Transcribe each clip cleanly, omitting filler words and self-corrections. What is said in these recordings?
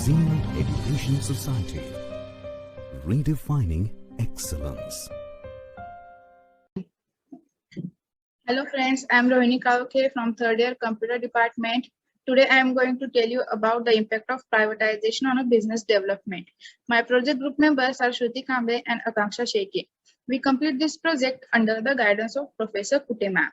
Zeal Education Society, redefining excellence. Hello friends, I am Rohini Kavake from third year computer department. Today I am going to tell you about the impact of privatization on a business development. My project group members are Shruti Kamble and Akanksha Sheke. We complete this project under the guidance of Professor Kutte ma'am.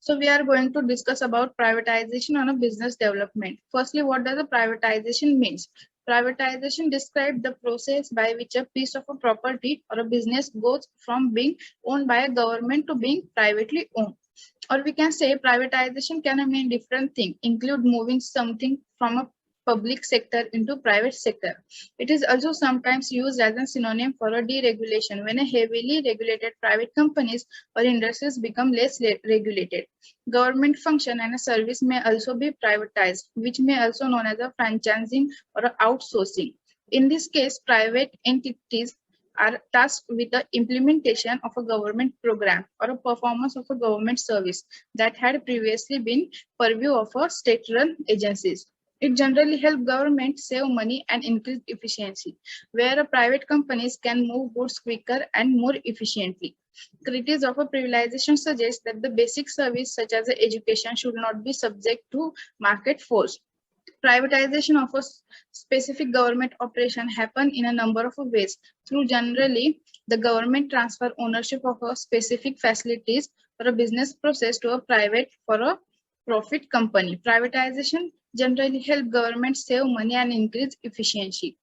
So we are going to discuss about privatization on a business development. Firstly, what does a privatization means? Privatization describes the process by which a piece of a property or a business goes from being owned by a government to being privately owned. Or we can say privatization can mean different things, include moving something from a public sector into private sector. It is also sometimes used as a synonym for a deregulation when a heavily regulated private companies or industries become less regulated. Government function and a service may also be privatized, which may also known as a franchising or a outsourcing. In this case, private entities are tasked with the implementation of a government program or a performance of a government service that had previously been purview of a state-run agencies. It generally helps government save money and increase efficiency, where private companies can move goods quicker and more efficiently. Critics of a privatization suggest that the basic service such as education should not be subject to market force. Privatization of a specific government operation happen in a number of ways. Through generally, the government transfer ownership of a specific facilities or a business process to a private for a profit company. Privatization generally help government save money and increase efficiency.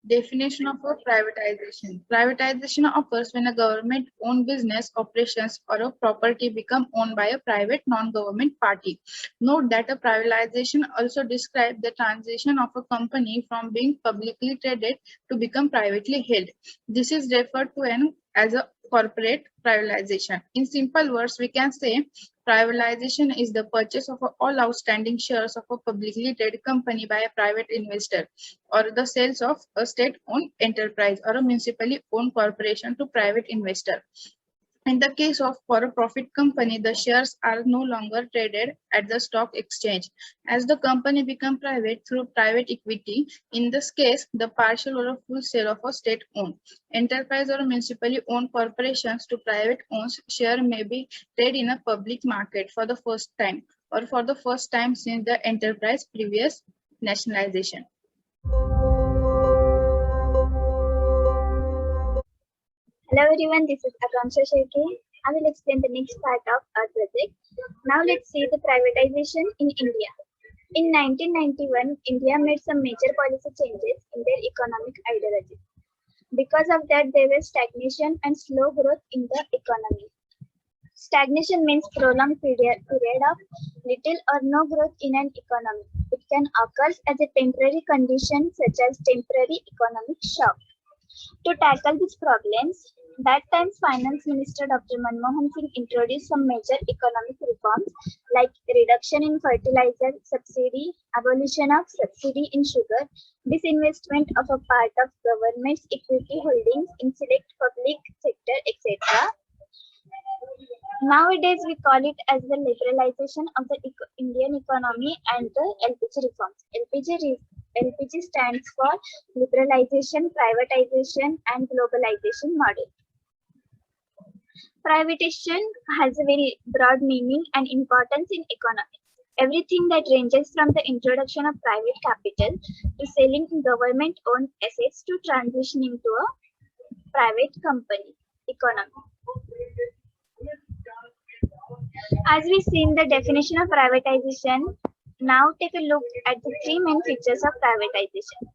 Definition of a privatization. Privatization occurs when a government-owned business operations or a property become owned by a private non-government party. Note that a privatization also describes the transition of a company from being publicly traded to become privately held. This is referred to as a corporate privatization. In simple words, we can say privatization is the purchase of all outstanding shares of a publicly traded company by a private investor, or the sales of a state-owned enterprise or a municipally owned corporation to private investor. In the case of for-profit company, the shares are no longer traded at the stock exchange. As the company becomes private through private equity, in this case, the partial or a full sale of a state-owned enterprise or municipally owned corporations to private owned share may be traded in a public market for the first time or for the first time since the enterprise previous nationalization. Hello everyone, this is Akanksha Sheke. I will explain the next part of our project. Now let's see the privatization in India. In 1991, India made some major policy changes in their economic ideology. Because of that, there was stagnation and slow growth in the economy. Stagnation means prolonged period of little or no growth in an economy. It can occur as a temporary condition such as temporary economic shock. To tackle these problems, that time's Finance Minister Dr. Manmohan Singh introduced some major economic reforms like reduction in fertilizer subsidy, abolition of subsidy in sugar, disinvestment of a part of government's equity holdings in select public sector, etc. Nowadays, we call it as the liberalization of the Indian economy and the LPG reforms. LPG stands for liberalization, privatization, and globalization model. Privatization has a very broad meaning and importance in economics. Everything that ranges from the introduction of private capital to selling government-owned assets to transitioning to a private company economy. As we see in the definition of privatization, now take a look at the three main features of privatization.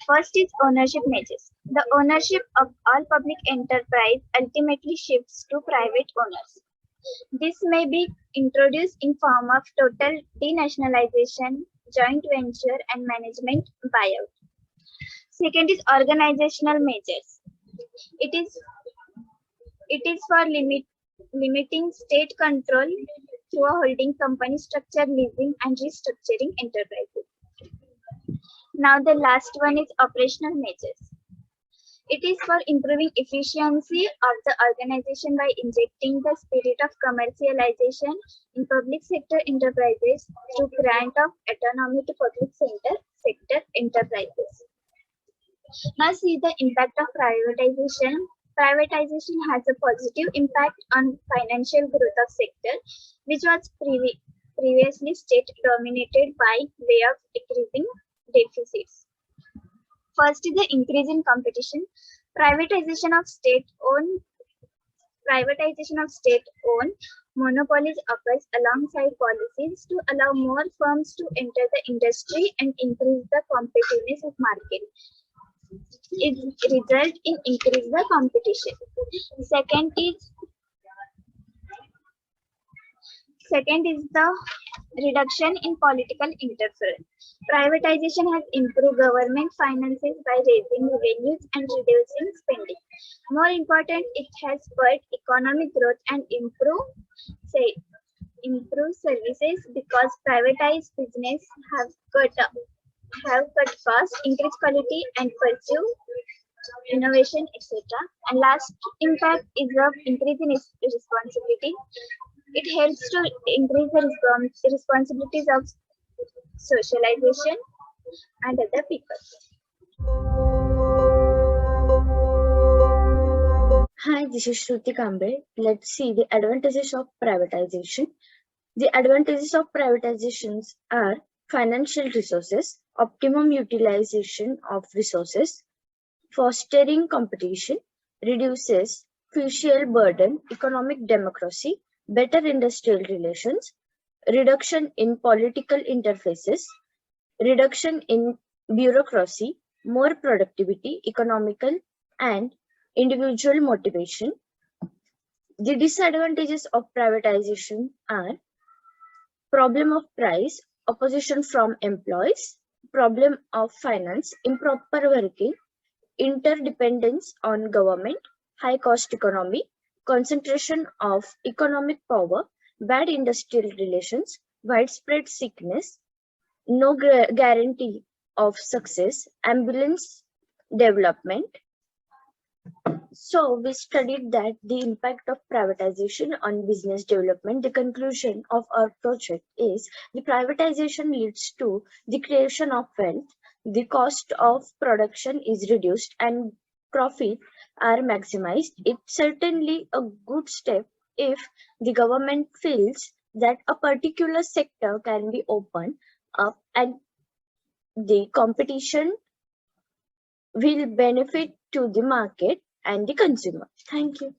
First is ownership measures. The ownership of all public enterprise ultimately shifts to private owners. This may be introduced in form of total denationalization, joint venture, and management buyout. Second is organizational measures. It is for limiting state control through a holding company structure, leasing, and restructuring enterprises. Now the last one is operational measures. It is for improving efficiency of the organization by injecting the spirit of commercialization in public sector enterprises through grant of autonomy to public sector enterprises. Now see the impact of privatization. Privatization has a positive impact on financial growth of sector, which was previously state dominated by way of decreasing deficits. First is the increase in competition. Privatization of state-owned monopolies occurs alongside policies to allow more firms to enter the industry and increase the competitiveness of market. It results in increase the competition. Second is the reduction in political interference. Privatization has improved government finances by raising revenues and reducing spending. More important, it has spurred economic growth and improved services because privatized business have cut costs, increased quality, and pursue innovation, etc. And last impact is the increase in responsibility. It helps to increase the responsibilities of socialization and other people. Hi, this is Shruti Kambe. Let's see the advantages of privatization. The advantages of privatizations are financial resources, optimum utilization of resources, fostering competition, reduces fiscal burden, economic democracy, better industrial relations, reduction in political interfaces, reduction in bureaucracy, more productivity, economical and individual motivation. The disadvantages of privatization are problem of price, opposition from employees, problem of finance, improper working, interdependence on government, high cost economy, concentration of economic power, bad industrial relations, widespread sickness, no guarantee of success, ambulance development. So we studied that the impact of privatization on business development. The conclusion of our project is the privatization leads to the creation of wealth, the cost of production is reduced and profit are maximized. It's certainly a good step if the government feels that a particular sector can be opened up and the competition will benefit to the market and the consumer. Thank you.